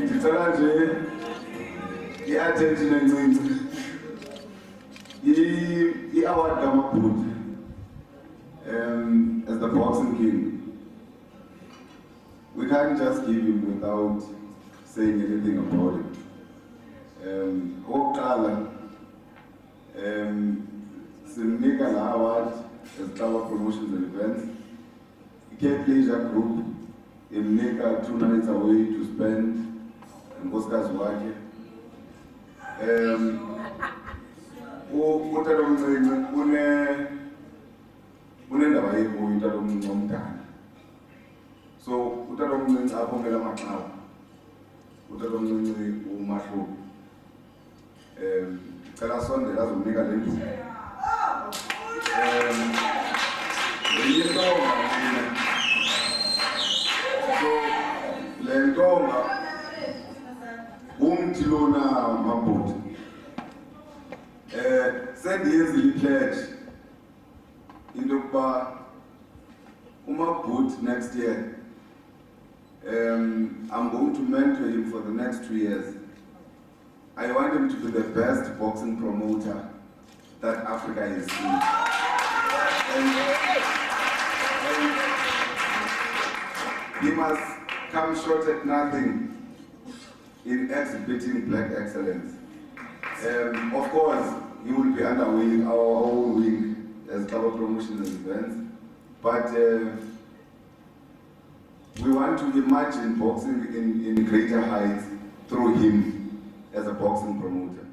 Ndicela nje i-attention encinci i-award kaMabhuti as the boxing king. We can't just give him without saying anything about it. Okokuqala simnika la award as Club Promotions and Events. I-Cape Leisure Group imnika 2 nights away to spend nkosikazi wakhe. Utatomncinci unendaba yebuyo utatomncinci omdala. So utatomncinci aphongela amaxhawa. Utatomncinci uMahlubi. Cela sondela azomnika le nto. Le ntonga umthi lona Mabhuti. Sendiyenzile i-pledge into yokuba uMabhuti next year I'm going to mentor him for the next 2 years. I want him to be the best boxing promoter that Africa has seen. And he must come short at nothing in exhibiting black excellence. Of course, he will be under our own wing as Club Promotions and Events, but we want to imagine boxing in greater heights through him as a boxing promoter.